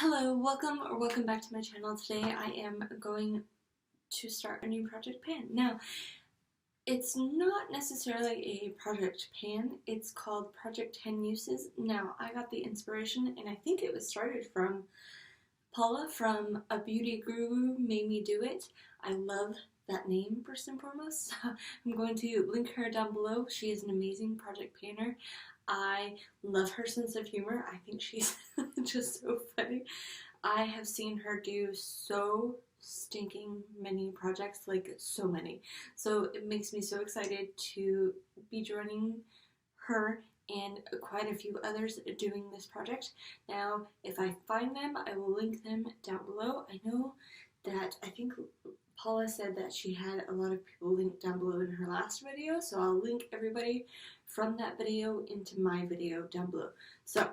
Hello, welcome back to my channel. Today I am going to start a new project pan. Now, it's not necessarily a project pan, it's called Project 10 Uses. Now, I got the inspiration, and I think it was started from Paula from A Beauty Guru Made Me Do It. I love that name first and foremost, so I'm going to link her down below. She is an amazing project panner. I love her sense of humor. I think she's just so funny. I have seen her do so stinking many projects, like so many. So it makes me so excited to be joining her and quite a few others doing this project. Now, if I find them, I will link them down below. I know that I think Paula said that she had a lot of people linked down below in her last video, so I'll link everybody from that video into my video down below. So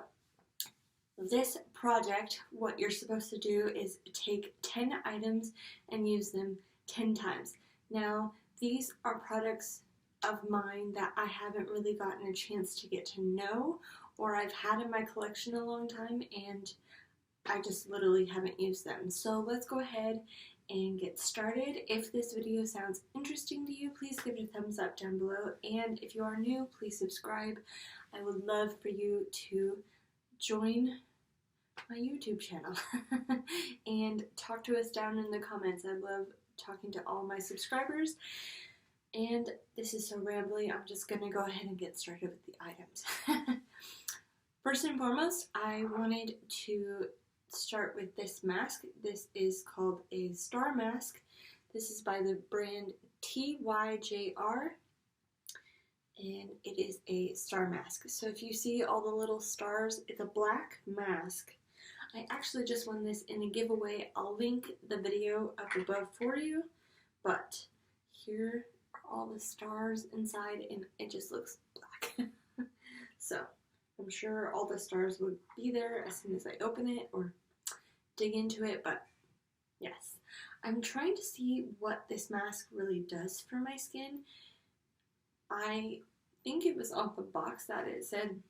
this project, what you're supposed to do is take 10 items and use them 10 times. Now, these are products of mine that I haven't really gotten a chance to get to know, or I've had in my collection a long time and I just literally haven't used them. So let's go ahead and get started. If this video sounds interesting to you, please give it a thumbs up down below, and if you are new, please subscribe. I would love for you to join my YouTube channel and talk to us down in the comments. I love talking to all my subscribers. And this is so rambly, I'm just gonna go ahead and get started with the items. First and foremost, I wanted to start with this mask. This is called a star mask. This is by the brand TYJR, and it is a star mask. So if you see all the little stars, it's a black mask. I actually just won this in a giveaway. I'll link the video up above for you, but here are all the stars inside, and it just looks black. So I'm sure all the stars would be there as soon as I open it or dig into it, but yes. I'm trying to see what this mask really does for my skin. I think it was off the box that it said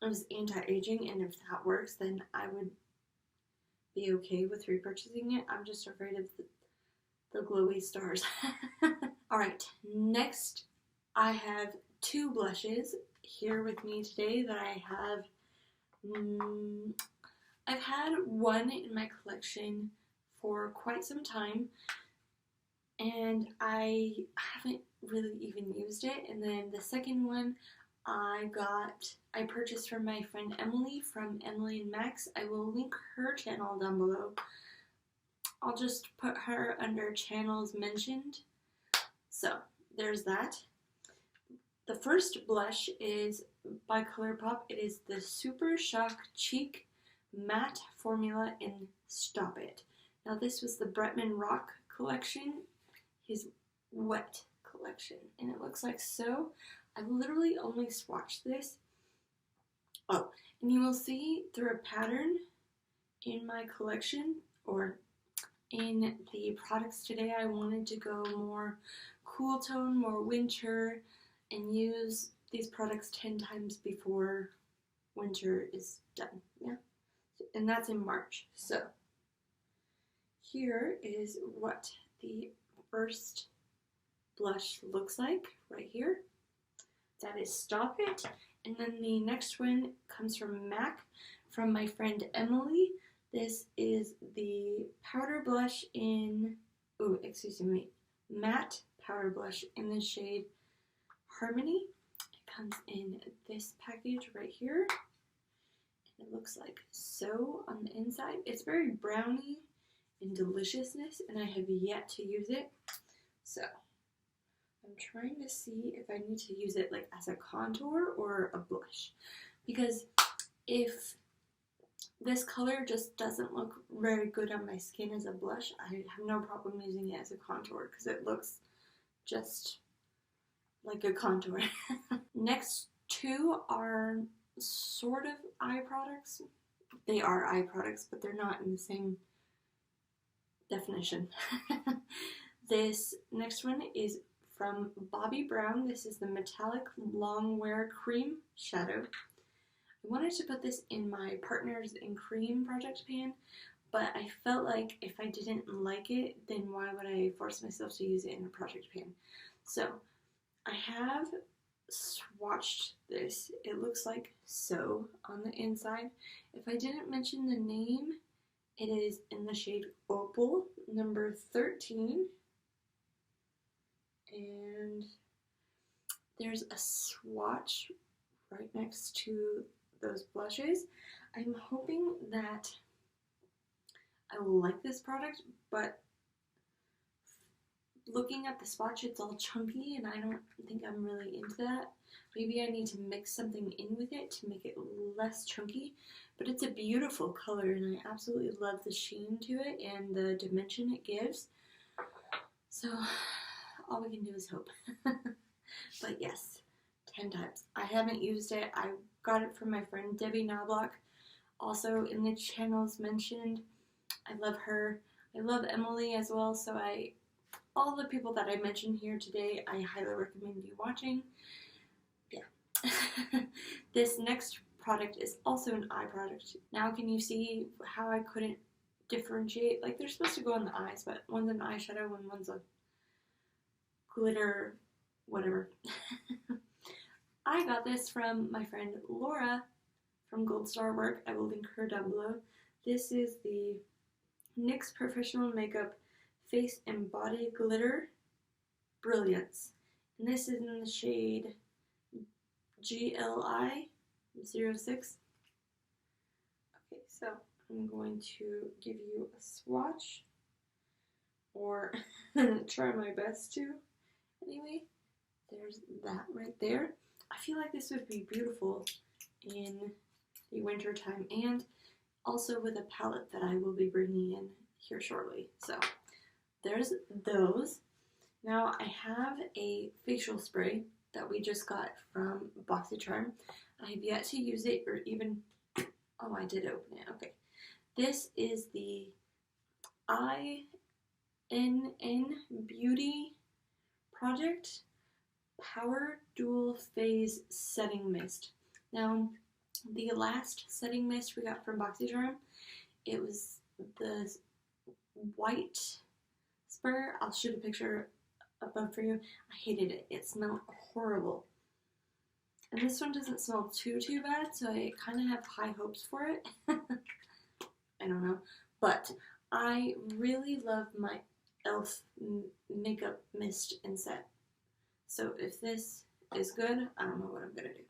it was anti-aging, and if that works, then I would be okay with repurchasing it. I'm just afraid of the glowy stars. Alright, next I have two blushes here with me today that I have. I've had one in my collection for quite some time, and I haven't really even used it. And then the second one I purchased from my friend Emily from emilynmax. I will link her channel down below. I'll just put her under channels mentioned. So there's that. The first blush is by ColourPop. It is the Super Shock Cheek Matte Formula in Stop It. Now this was the Bretman Rock collection, his wet collection, and it looks like so. I've literally only swatched this. Oh, and you will see through a pattern in my collection, or in the products today, I wanted to go more cool tone, more winter, and use these products 10 times before winter is done, yeah? And that's in March. So here is what the first blush looks like right here. That is Stop It. And then the next one comes from MAC, from my friend Emily. This is the powder blush in, matte powder blush in the shade Harmony. It comes in this package right here. It looks like so on the inside. It's very browny in deliciousness, and I have yet to use it. So I'm trying to see if I need to use it like as a contour or a blush, because if this color just doesn't look very good on my skin as a blush, I have no problem using it as a contour because it looks just like a contour. Next two are sort of eye products. They are eye products, but they're not in the same definition. This next one is from Bobbi Brown. This is the Metallic Longwear Cream Shadow. I wanted to put this in my Partners in Cream project pan, but I felt like if I didn't like it, then why would I force myself to use it in a project pan? So I have swatched this. It looks like so on the inside. If I didn't mention the name, it is in the shade Opal, number 13. And there's a swatch right next to those blushes. I'm hoping that I will like this product, but looking at the swatch, it's all chunky, and I don't think I'm really into that. Maybe I need to mix something in with it to make it less chunky, but it's a beautiful color, and I absolutely love the sheen to it and the dimension it gives. So all we can do is hope. But yes, 10 times. I haven't used it. I got it from my friend Debbie Knoblauch, also in the channels mentioned. I love her. I love Emily as well, so all the people that I mentioned here today, I highly recommend you watching. Yeah. This next product is also an eye product. Now can you see how I couldn't differentiate? Like, they're supposed to go on the eyes, but one's an eyeshadow and one's a glitter whatever. I got this from my friend Laura from Gold Star Work. I will link her down below. This is the NYX Professional Makeup Face and Body Glitter Brilliance. And this is in the shade GLI 06. Okay, so I'm going to give you a swatch, or try my best to. Anyway, there's that right there. I feel like this would be beautiful in the winter time, and also with a palette that I will be bringing in here shortly. So there's those. Now I have a facial spray that we just got from BoxyCharm. I have yet to use it, or even, oh, I did open it, okay. This is the INN Beauty Project Power Dual Phase Setting Mist. Now, the last setting mist we got from BoxyCharm, it was the white spur. I'll shoot a picture above for you. I hated it. It smelled horrible. And this one doesn't smell too bad, so I kind of have high hopes for it. I don't know. But I really love my e.l.f. makeup mist and set. So if this is good, I don't know what I'm going to do.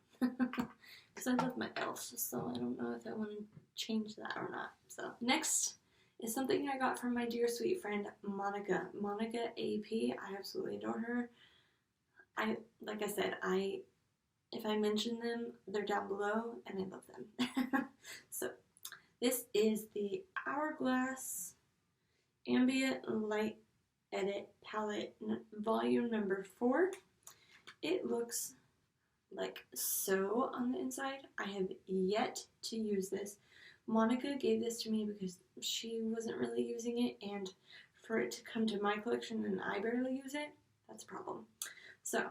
Because I love my e.l.f., so I don't know if I want to change that or not. So next is something I got from my dear sweet friend Monica. Monica AP. I absolutely adore her. Like I said, if I mention them, they're down below, and I love them. So this is the Hourglass Ambient Light Edit Palette Volume number 4. It looks like so on the inside. I have yet to use this. Monica gave this to me because she wasn't really using it, and for it to come to my collection and I barely use it, that's a problem. So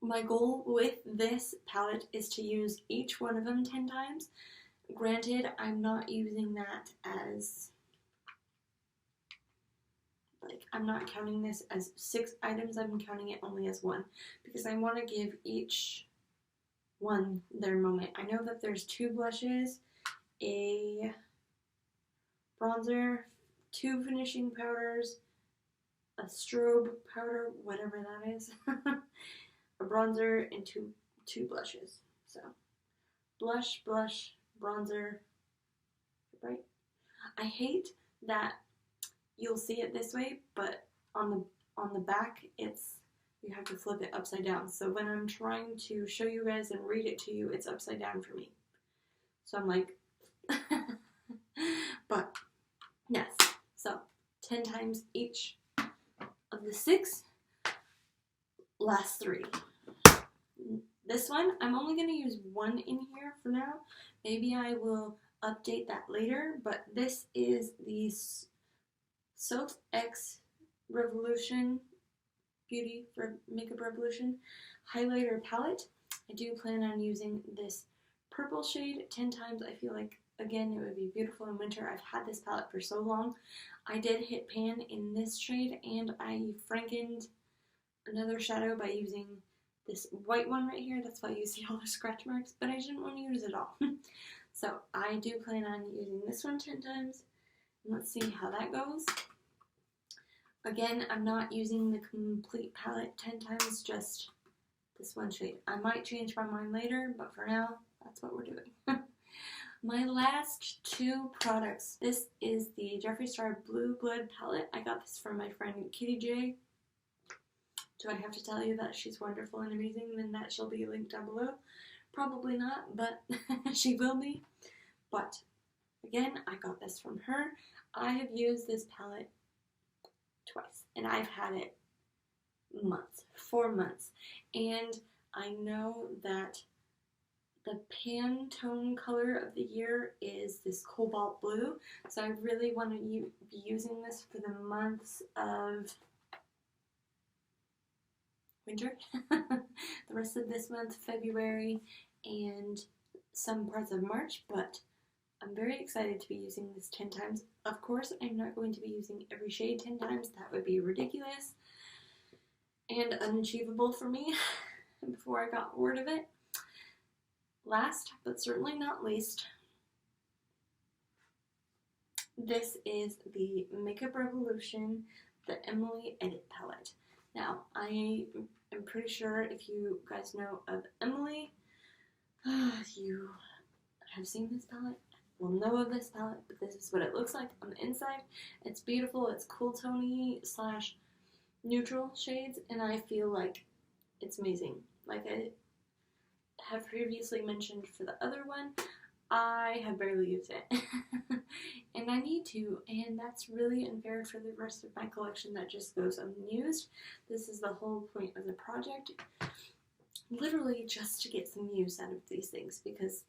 my goal with this palette is to use each one of them 10 times. Granted, I'm not using that as, like, I'm not counting this as 6 items, I'm counting it only as 1, because I want to give each one their moment. I know that there's 2 blushes, a bronzer, 2 finishing powders, a strobe powder, whatever that is, a bronzer, and two blushes. So blush, blush, bronzer, right? I hate that you'll see it this way, but on the back, you have to flip it upside down. So when I'm trying to show you guys and read it to you, it's upside down for me. So I'm like, but yes. So 10 times each of the 6, last 3. This one, I'm only going to use 1 in here for now. Maybe I will update that later, but this is the Soap X Revolution Beauty for Makeup Revolution Highlighter Palette. I do plan on using this purple shade 10 times. I feel like, again, it would be beautiful in winter. I've had this palette for so long. I did hit pan in this shade, and I frankened another shadow by using this white one right here. That's why you see all the scratch marks, but I didn't want to use it all. So I do plan on using this one 10 times. Let's see how that goes. Again, I'm not using the complete palette 10 times, just this one shade. I might change my mind later, but for now, that's what we're doing. My last two products. This is the Jeffree Star Blue Blood palette. I got this from my friend Kittie Jay. Do I have to tell you that she's wonderful and amazing and that she'll be linked down below? Probably not, but she will be. But again, I got this from her. I have used this palette twice, and I've had it months, 4 months, and I know that the Pantone color of the year is this cobalt blue, so I really want to be using this for the months of winter, the rest of this month, February, and some parts of March, but I'm very excited to be using this 10 times. Of course, I'm not going to be using every shade 10 times. That would be ridiculous and unachievable for me before I got word of it. Last, but certainly not least, this is the Makeup Revolution, the Emily Edit Palette. Now, I am pretty sure if you guys know of Emily, you have seen this palette, will know of this palette, but this is what it looks like on the inside. It's beautiful, it's cool tony / neutral shades, and I feel like it's amazing. Like I have previously mentioned for the other one, I have barely used it. And I need to, and that's really unfair for the rest of my collection that just goes unused. This is the whole point of the project, literally just to get some use out of these things, because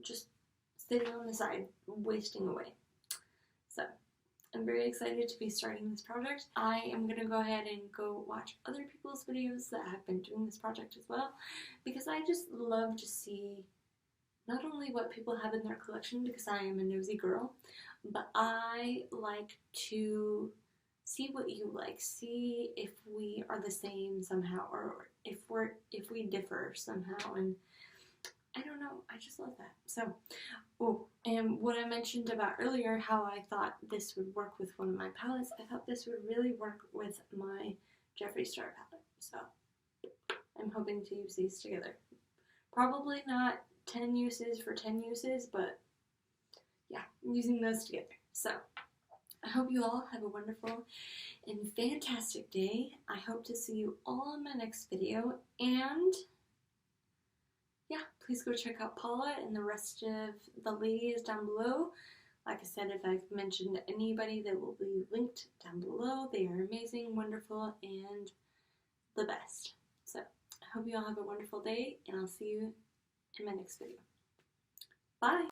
just sitting on the side, wasting away. So, I'm very excited to be starting this project. I am going to go ahead and go watch other people's videos that have been doing this project as well, because I just love to see not only what people have in their collection, because I am a nosy girl, but I like to see what you like, see if we are the same somehow, or if we differ somehow, and I don't know, I just love that. So, oh, and what I mentioned about earlier, how I thought this would work with one of my palettes, I thought this would really work with my Jeffree Star palette, so I'm hoping to use these together. Probably not 10 uses for 10 uses, but yeah, I'm using those together. So, I hope you all have a wonderful and fantastic day. I hope to see you all in my next video, and yeah, please go check out Paula and the rest of the ladies down below. Like I said, if I've mentioned anybody, they will be linked down below. They are amazing, wonderful, and the best. So, I hope you all have a wonderful day, and I'll see you in my next video. Bye!